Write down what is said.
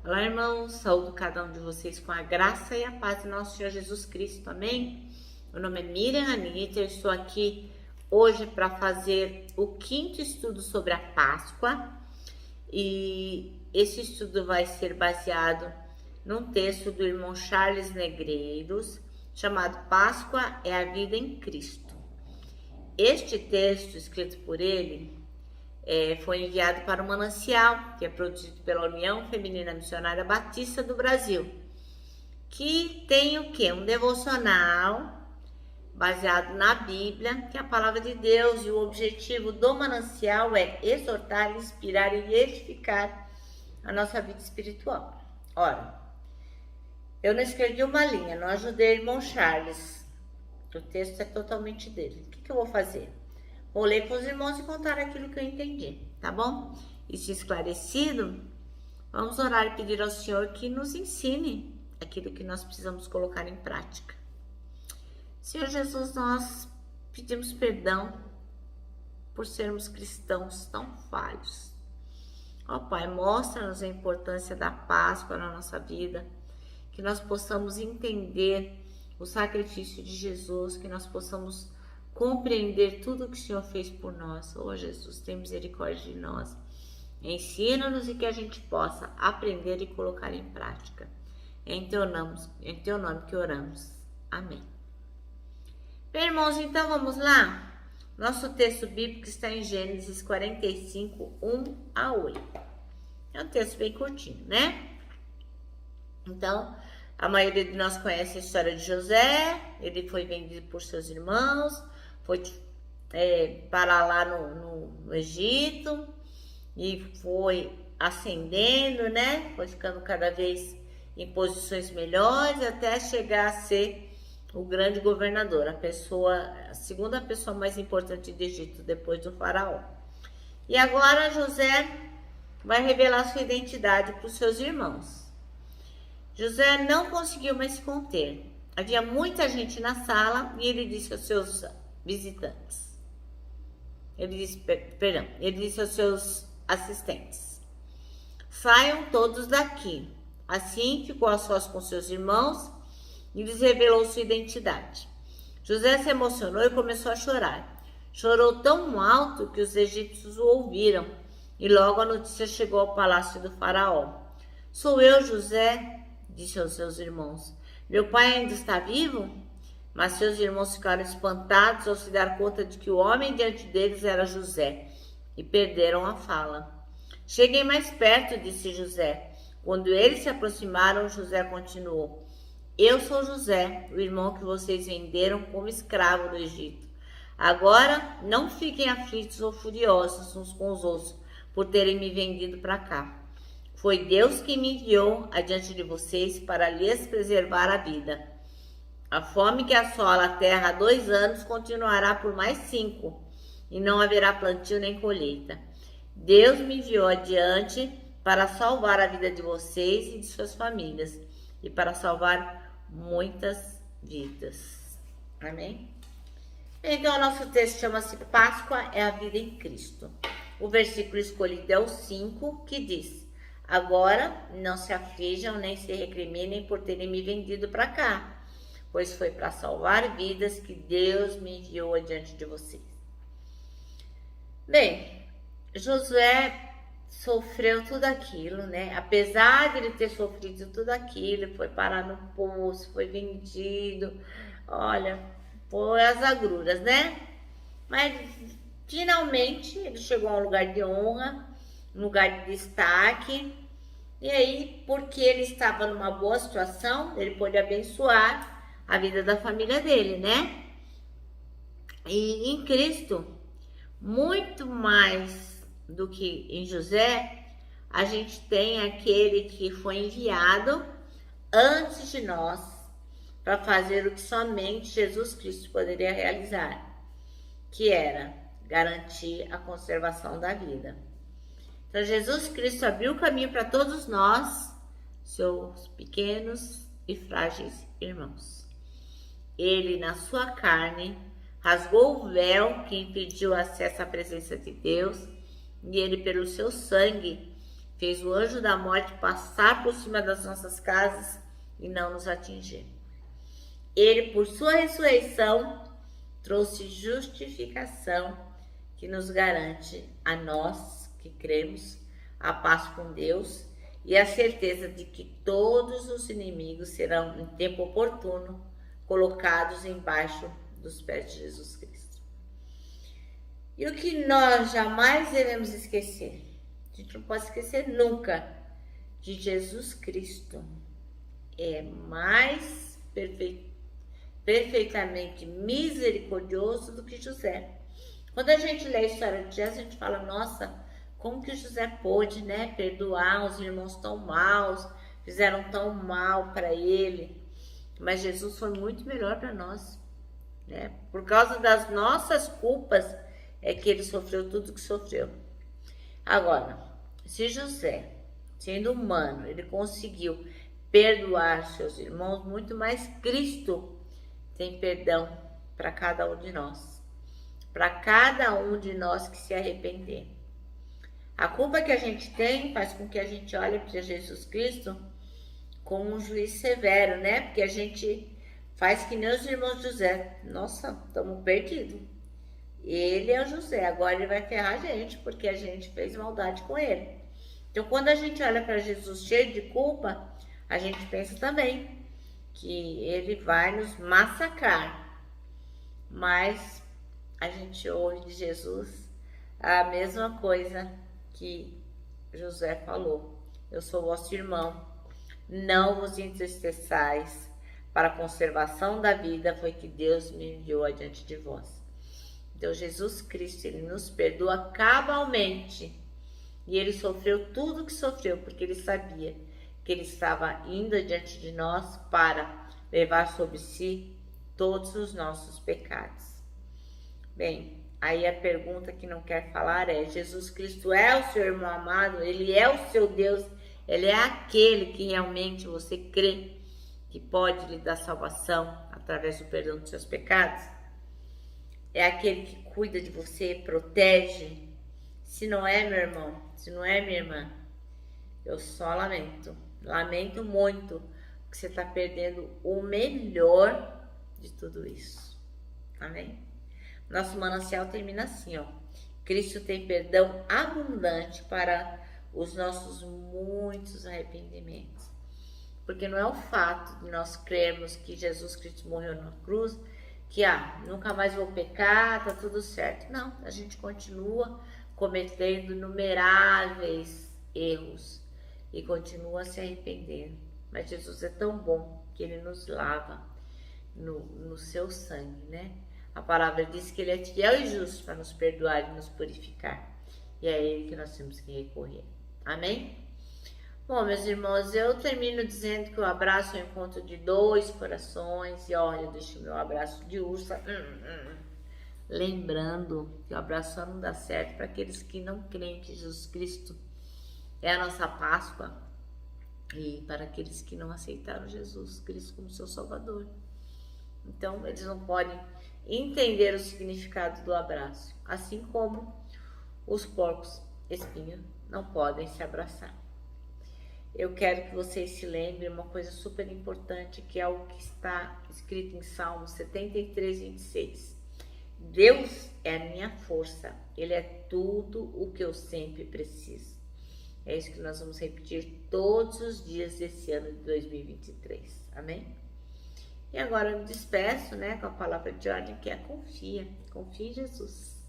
Olá, irmãos, saúdo cada um de vocês com a graça e a paz do nosso Senhor Jesus Cristo, amém? Meu nome é Miriam Anitta, eu estou aqui hoje para fazer o 5º estudo sobre a Páscoa e esse estudo vai ser baseado num texto do irmão Charles Negreiros, chamado Páscoa é a Vida em Cristo. Este texto, escrito por ele, foi enviado para o Manancial, que é produzido pela União Feminina Missionária Batista do Brasil, que tem o quê? Um devocional baseado na Bíblia, que é a palavra de Deus, e o objetivo do Manancial é exortar, inspirar e edificar a nossa vida espiritual. Ora, eu não escrevi uma linha, não ajudei o irmão Charles, o texto é totalmente dele. O que eu vou fazer? Vou ler com os irmãos e contar aquilo que eu entendi, tá bom? Isso esclarecido, vamos orar e pedir ao Senhor que nos ensine aquilo que nós precisamos colocar em prática. Senhor Jesus, nós pedimos perdão por sermos cristãos tão falhos. Ó Pai, mostra-nos a importância da Páscoa na nossa vida, que nós possamos entender o sacrifício de Jesus, que nós possamos compreender tudo que o Senhor fez por nós. Oh Jesus, tem misericórdia de nós. Ensina-nos e que a gente possa aprender e colocar em prática. Em teu nome que oramos. Amém. Bem, irmãos, então vamos lá? Nosso texto bíblico está em Gênesis 45, 1 a 8. É um texto bem curtinho, né? Então, a maioria de nós conhece a história de José. Ele foi vendido por seus irmãos, foi parar lá no Egito e foi ascendendo, né? Foi ficando cada vez em posições melhores até chegar a ser o grande governador, a segunda pessoa mais importante do Egito depois do faraó. E agora José vai revelar sua identidade para os seus irmãos. José não conseguiu mais se conter. Havia muita gente na sala e ele disse aos seus visitantes. Ele disse aos seus assistentes: saiam todos daqui. Assim ficou a sós com seus irmãos e lhes revelou sua identidade. José se emocionou e começou a chorar. Chorou tão alto que os egípcios o ouviram e logo a notícia chegou ao palácio do faraó. Sou eu, José, disse aos seus irmãos. Meu pai ainda está vivo? Mas seus irmãos ficaram espantados ao se dar conta de que o homem diante deles era José e perderam a fala. Cheguem mais perto, disse José. Quando eles se aproximaram, José continuou. Eu sou José, o irmão que vocês venderam como escravo do Egito. Agora não fiquem aflitos ou furiosos uns com os outros por terem me vendido para cá. Foi Deus que me enviou adiante de vocês para lhes preservar a vida. A fome que assola a terra há 2 anos continuará por mais 5, e não haverá plantio nem colheita. Deus me enviou adiante para salvar a vida de vocês e de suas famílias, e para salvar muitas vidas. Amém? Então, o nosso texto chama-se Páscoa é a vida em Cristo. O versículo escolhido é o 5, que diz: agora não se aflijam nem se recriminem por terem me vendido para cá, pois foi para salvar vidas que Deus me enviou adiante de vocês. Bem, Josué sofreu tudo aquilo, né? Apesar de ele ter sofrido tudo aquilo, foi parar no poço, foi vendido, olha, foi as agruras, né? Mas finalmente ele chegou a um lugar de honra, um lugar de destaque. E aí, porque ele estava numa boa situação, ele pôde abençoar a vida da família dele, né? E em Cristo, muito mais do que em José, a gente tem aquele que foi enviado antes de nós para fazer o que somente Jesus Cristo poderia realizar, que era garantir a conservação da vida. Então, Jesus Cristo abriu o caminho para todos nós, seus pequenos e frágeis irmãos. Ele, na sua carne, rasgou o véu que impediu o acesso à presença de Deus, e ele, pelo seu sangue, fez o anjo da morte passar por cima das nossas casas e não nos atingir. Ele, por sua ressurreição, trouxe justificação que nos garante a nós que cremos a paz com Deus e a certeza de que todos os inimigos serão, em tempo oportuno, colocados embaixo dos pés de Jesus Cristo. E o que nós jamais devemos esquecer, a gente não pode esquecer nunca, de Jesus Cristo é mais perfeitamente misericordioso do que José. Quando a gente lê a história de José, a gente fala, nossa, como que José pôde, né, perdoar os irmãos tão maus, fizeram tão mal para ele. Mas Jesus foi muito melhor para nós, né? Por causa das nossas culpas é que ele sofreu tudo que sofreu. Agora, se José, sendo humano, ele conseguiu perdoar seus irmãos, muito mais Cristo tem perdão para cada um de nós. Para cada um de nós que se arrepender. A culpa que a gente tem faz com que a gente olhe para Jesus Cristo como um juiz severo, né? Porque a gente faz que nem os irmãos de José. Nossa, estamos perdidos. Ele é o José, agora ele vai ferrar a gente porque a gente fez maldade com ele. Então, quando a gente olha para Jesus cheio de culpa, a gente pensa também que ele vai nos massacrar. Mas a gente ouve de Jesus a mesma coisa que José falou. Eu sou vosso irmão, não vos entristeçais, para a conservação da vida foi que Deus me enviou adiante de vós. Então Jesus Cristo, ele nos perdoa cabalmente e ele sofreu tudo o que sofreu, porque ele sabia que ele estava indo adiante de nós para levar sobre si todos os nossos pecados. Bem, aí a pergunta que não quer falar é, Jesus Cristo é o seu irmão amado? Ele é o seu Deus? Ele é aquele que realmente você crê que pode lhe dar salvação através do perdão dos seus pecados? É aquele que cuida de você, protege? Se não é, meu irmão, se não é, minha irmã, eu só lamento muito que você está perdendo o melhor de tudo isso. Amém? Nosso manancial termina assim, ó. Cristo tem perdão abundante para os nossos muitos arrependimentos. Porque não é o fato de nós crermos que Jesus Cristo morreu na cruz, que nunca mais vou pecar, tá tudo certo. Não, a gente continua cometendo inumeráveis erros e continua se arrependendo. Mas Jesus é tão bom que ele nos lava no seu sangue, né? A palavra diz que ele é fiel e justo para nos perdoar e nos purificar. E é ele que nós temos que recorrer. Amém? Bom, meus irmãos, eu termino dizendo que o abraço é o encontro de dois corações. E olha, eu deixo meu abraço de ursa. Lembrando que o abraço só não dá certo para aqueles que não creem que Jesus Cristo é a nossa Páscoa. E para aqueles que não aceitaram Jesus Cristo como seu Salvador. Então, eles não podem entender o significado do abraço. Assim como os porcos espinho não podem se abraçar. Eu quero que vocês se lembrem uma coisa super importante, que é o que está escrito em Salmo 73, 26. Deus é a minha força, Ele é tudo o que eu sempre preciso. É isso que nós vamos repetir todos os dias desse ano de 2023. Amém? E agora eu me despeço, né, com a palavra de ordem que é confia. Confia em Jesus.